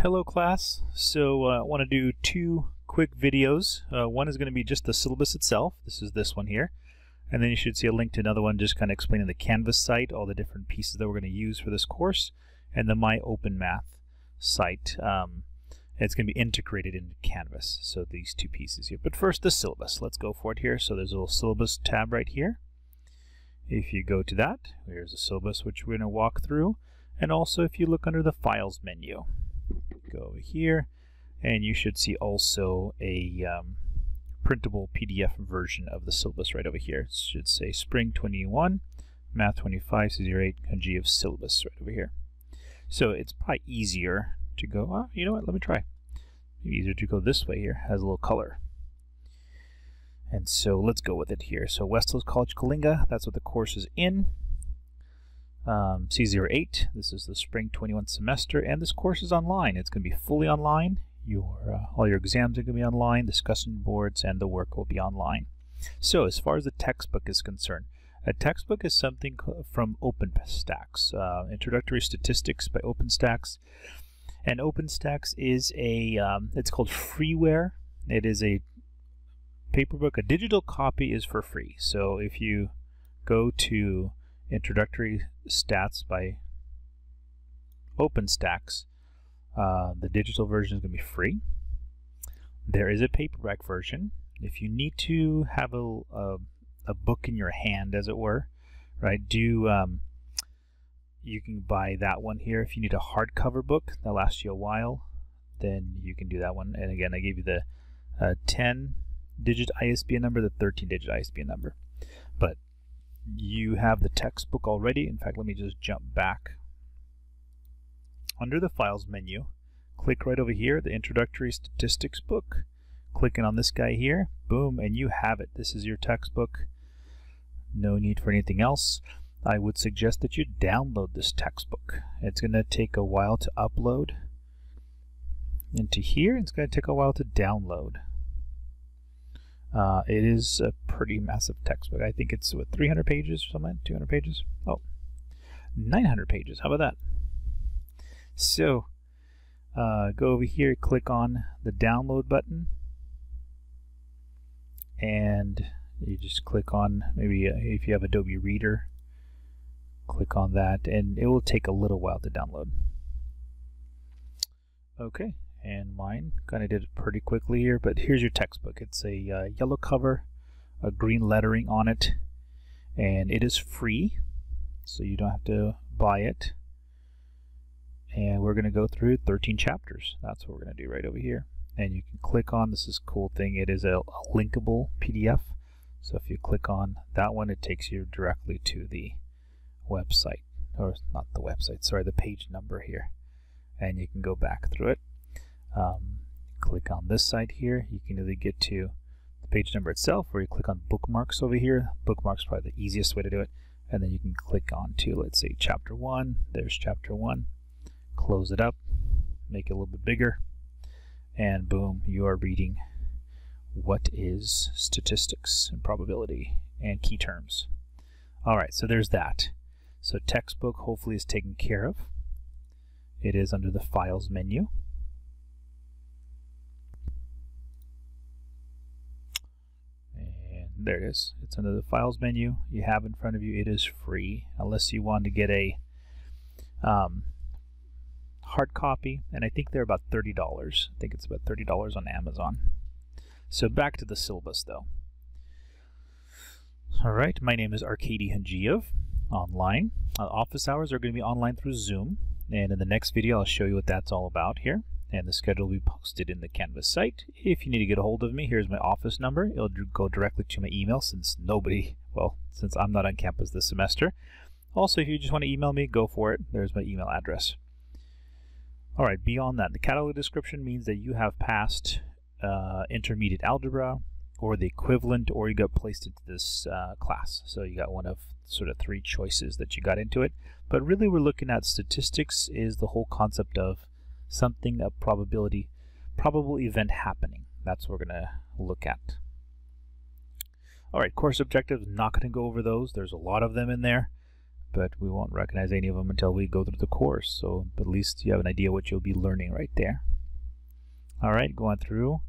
Hello class. So I want to do two quick videos. One is going to be just the syllabus itself. This is this one here. And then you should see a link to another one just kind of explaining the Canvas site, all the different pieces that we're going to use for this course, and the My Open Math site. It's going to be integrated into Canvas, so these two pieces here. But first, the syllabus. Let's go for it here. So there's a little syllabus tab right here. If you go to that, here's the syllabus which we're going to walk through. And also if you look under the Files menu, go over here, and you should see also a printable PDF version of the syllabus right over here. It should say Spring 21, MATH25, C08, Kanji of syllabus right over here. So it's probably easier to go, you know what, let me try. Maybe easier to go this way here, has a little color. And so let's go with it here. So West Hills College Kalinga, that's what the course is in. C08, this is the Spring 21 semester, and this course is online. It's going to be fully online. All your exams are going to be online, discussion boards, and the work will be online. So as far as the textbook is concerned, a textbook is something from OpenStax, Introductory Statistics by OpenStax. And OpenStax is it's called freeware. It is a paperbook. A digital copy is for free. So if you go to Introductory Stats by OpenStax, the digital version is going to be free. There is a paperback version. If you need to have a book in your hand, as it were, right? You can buy that one here. If you need a hardcover book that lasts you a while, then you can do that one. And again, I gave you the 10-digit ISBN number, the 13-digit ISBN number. But you have the textbook already. In fact, let me just jump back. Under the Files menu, click right over here, the Introductory Statistics book. Clicking on this guy here, boom, and you have it. This is your textbook. No need for anything else. I would suggest that you download this textbook. It's going to take a while to upload into here. It's going to take a while to download. It is a pretty massive textbook. I think it's, what, 300 pages or something? 200 pages? Oh, 900 pages. How about that? So, go over here, click on the download button, and you just click on, maybe if you have Adobe Reader, click on that, and it will take a little while to download. Okay, and mine kind of did it pretty quickly here, but here's your textbook. It's a yellow cover, a green lettering on it, and it is free, so you don't have to buy it. And we're going to go through 13 chapters. That's what we're going to do right over here. And you can click on, this is a cool thing, it is a linkable PDF. So if you click on that one, it takes you directly to the website, or not the website, sorry, the page number here. And you can go back through it. Click on this side here. You can either get to the page number itself, or you click on bookmarks over here. Bookmarks is probably the easiest way to do it. And then you can click on to, let's say, chapter 1. There's chapter 1. Close it up, make it a little bit bigger, and boom, you are reading what is statistics and probability and key terms. Alright, so there's that. So textbook hopefully is taken care of. It is under the Files menu. And there it is. It's under the Files menu. You have in front of you, it is free, unless you want to get a hard copy, and I think they're about $30. I think it's about $30 on Amazon. So back to the syllabus though. Alright, my name is Arkady Hangiev, online. Office hours are going to be online through Zoom, and in the next video I'll show you what that's all about here, and the schedule will be posted in the Canvas site. If you need to get a hold of me, here's my office number. It'll go directly to my email since since I'm not on campus this semester. Also, if you just want to email me, go for it. There's my email address. Alright, beyond that, the catalog description means that you have passed intermediate algebra or the equivalent, or you got placed into this class. So you got one of sort of 3 choices that you got into it. But really we're looking at statistics is the whole concept of something, a probability, probable event happening. That's what we're going to look at. Alright, course objectives, not going to go over those. There's a lot of them in there. but we won't recognize any of them until we go through the course. So at least you have an idea what you'll be learning right there. All right, going through.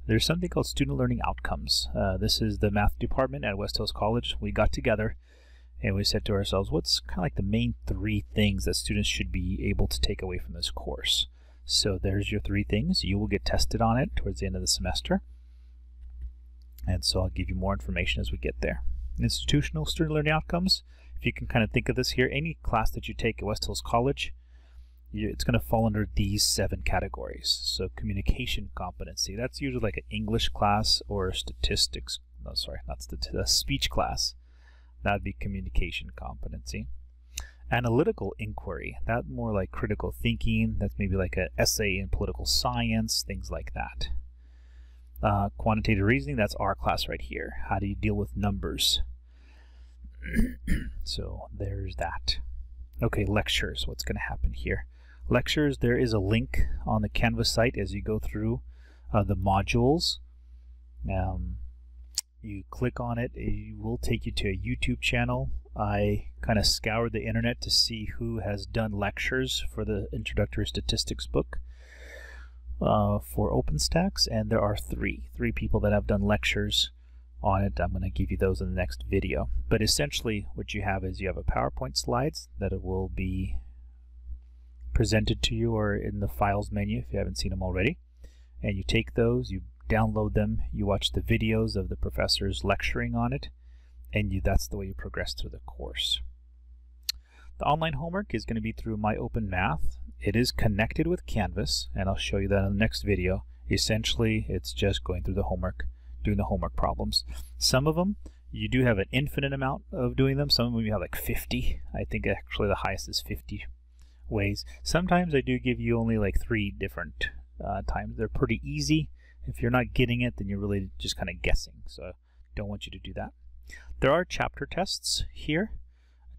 There's something called student learning outcomes. This is the math department at West Hills College. We got together and we said to ourselves, what's kind of like the main 3 things that students should be able to take away from this course? So there's your 3 things. You will get tested on it towards the end of the semester. And so I'll give you more information as we get there. Institutional student learning outcomes. If you can kind of think of this here, any class that you take at West Hills College, it's going to fall under these 7 categories. So communication competency, that's usually like an English class or statistics, no sorry, not statistics, a speech class. That would be communication competency. Analytical inquiry, that's more like critical thinking. That's maybe like an essay in political science, things like that. Quantitative reasoning, that's our class right here. How do you deal with numbers? So there's that. Okay, lectures, what's going to happen here? Lectures, there is a link on the Canvas site as you go through the modules. You click on it, it will take you to a YouTube channel. I kind of scoured the internet to see who has done lectures for the Introductory Statistics book for OpenStax, and there are three people that have done lectures on it. I'm going to give you those in the next video. But essentially what you have is you have a PowerPoint slides that it will be presented to you or in the files menu if you haven't seen them already. And you take those, you download them, you watch the videos of the professors lecturing on it, and that's the way you progress through the course. The online homework is going to be through My Open Math. It is connected with Canvas, and I'll show you that in the next video. Essentially, it's just going through the homework, doing the homework problems. Some of them, you do have an infinite amount of doing them. Some of them you have like 50. I think actually the highest is 50 ways. Sometimes I do give you only like 3 different times. They're pretty easy. If you're not getting it, then you're really just kind of guessing. So don't want you to do that. There are chapter tests here.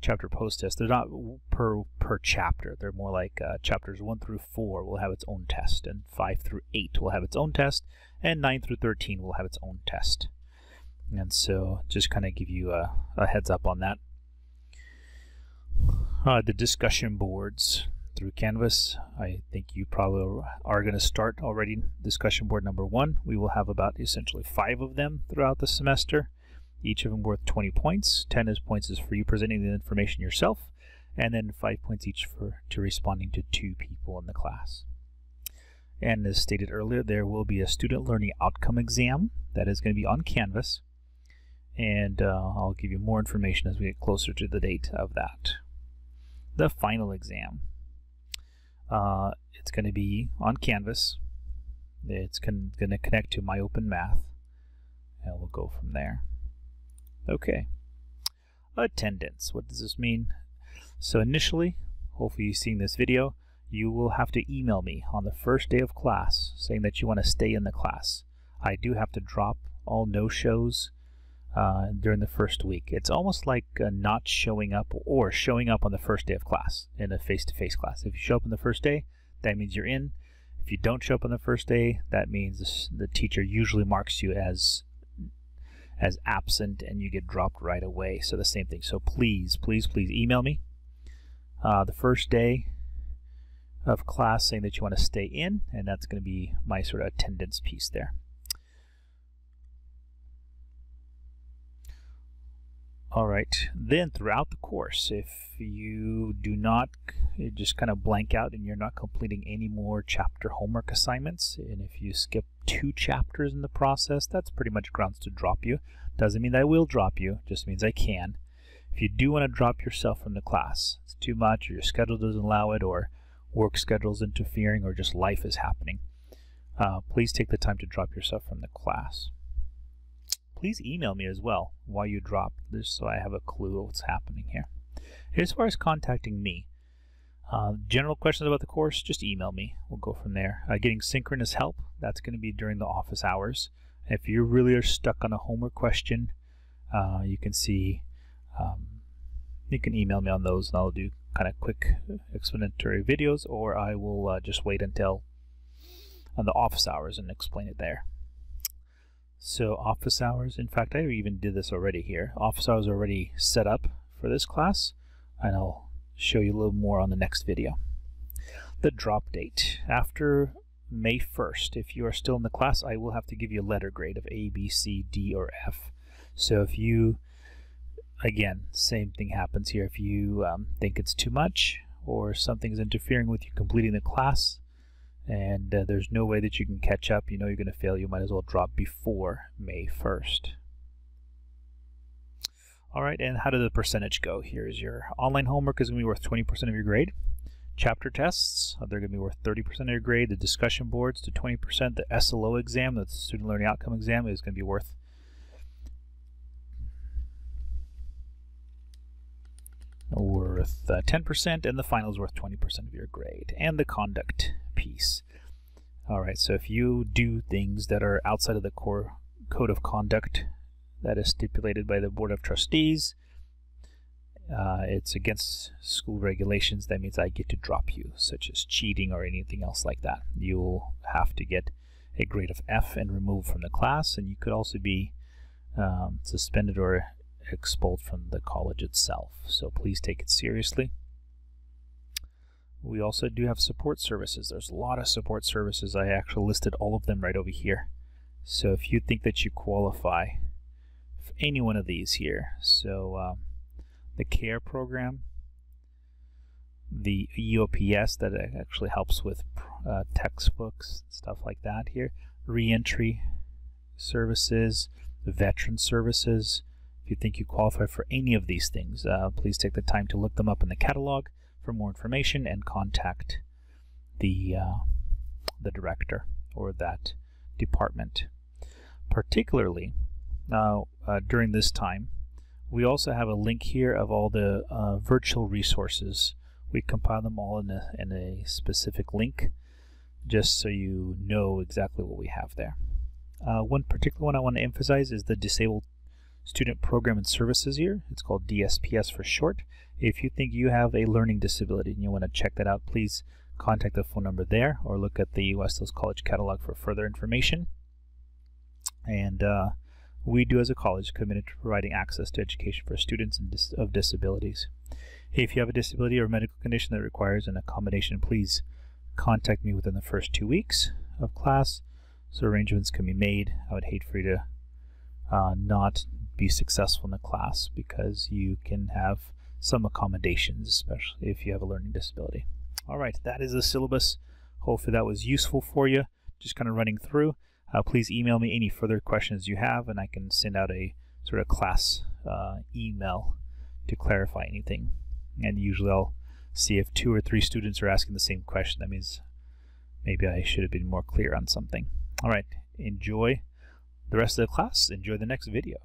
Chapter post tests. They're not per chapter. They're more like chapters 1 through 4 will have its own test, and 5 through 8 will have its own test, and 9 through 13 will have its own test. And so just kind of give you a heads up on that. The discussion boards through Canvas. I think you probably are going to start already discussion board number 1. We will have about essentially 5 of them throughout the semester. Each of them worth 20 points. 10 points is for you presenting the information yourself, and then 5 points each to responding to 2 people in the class. And as stated earlier, there will be a student learning outcome exam that is going to be on Canvas, and I'll give you more information as we get closer to the date of that. The final exam. It's going to be on Canvas. It's going to connect to My Open Math, and we'll go from there. Okay. Attendance. What does this mean? So initially, hopefully you've seen this video, you will have to email me on the first day of class saying that you want to stay in the class. I do have to drop all no-shows during the first week. It's almost like not showing up or showing up on the first day of class in a face-to-face class. If you show up on the first day, that means you're in. If you don't show up on the first day, that means the teacher usually marks you as absent and you get dropped right away. So the same thing. So please email me the first day of class saying that you want to stay in, and that's going to be my sort of attendance piece there. All right, then throughout the course, if you do not just kind of blank out and you're not completing any more chapter homework assignments, and if you skip 2 chapters in the process, that's pretty much grounds to drop you. Doesn't mean that I will drop you, just means I can. If you do want to drop yourself from the class, it's too much, or your schedule doesn't allow it, or work schedule's interfering, or just life is happening, please take the time to drop yourself from the class. Please email me as well while you drop this so I have a clue of what's happening here. As far as contacting me, general questions about the course, just email me. We'll go from there. Getting synchronous help, that's going to be during the office hours. If you really are stuck on a homework question, you can email me on those, and I'll do kind of quick explanatory videos, or I will just wait until on the office hours and explain it there. So office hours, in fact, I even did this already here. Office hours are already set up for this class. and I'll show you a little more on the next video. The drop date. After May 1st, if you are still in the class, I will have to give you a letter grade of A, B, C, D, or F. So if you, again, same thing happens here. If you think it's too much or something's interfering with you completing the class and there's no way that you can catch up, you know you're going to fail, you might as well drop before May 1st. Alright, and how did the percentage go? Here's your online homework is going to be worth 20% of your grade. Chapter tests, they're going to be worth 30% of your grade. The discussion boards to 20%. The SLO exam, the Student Learning Outcome exam, is going to be worth 10%, and the final is worth 20% of your grade. And the conduct piece. Alright, so if you do things that are outside of the core code of conduct that is stipulated by the Board of Trustees, it's against school regulations, that means I get to drop you, such as cheating or anything else like that. You'll have to get a grade of F and removed from the class, and you could also be suspended or expelled from the college itself. So please take it seriously. We also do have support services. There's a lot of support services. I actually listed all of them right over here. So if you think that you qualify for any one of these here, so the CARE program, the EOPS that actually helps with textbooks, stuff like that here, reentry services, veteran services. If you think you qualify for any of these things, please take the time to look them up in the catalog for more information and contact the director or that department. Particularly during this time, we also have a link here of all the virtual resources. We compile them all in a specific link, just so you know exactly what we have there. One particular one I want to emphasize is the Disabled Student Program and Services here. It's called DSPS for short. If you think you have a learning disability and you want to check that out, please contact the phone number there or look at the West Hills College catalog for further information. And we do as a college committed to providing access to education for students of disabilities. If you have a disability or medical condition that requires an accommodation, please contact me within the first 2 weeks of class so arrangements can be made. I would hate for you to not be successful in the class because you can have some accommodations, especially if you have a learning disability. Alright, that is the syllabus. Hopefully that was useful for you. Just kind of running through. Please email me any further questions you have and I can send out a sort of class email to clarify anything. And usually I'll see if 2 or 3 students are asking the same question. That means maybe I should have been more clear on something. Alright, enjoy the rest of the class. Enjoy the next video.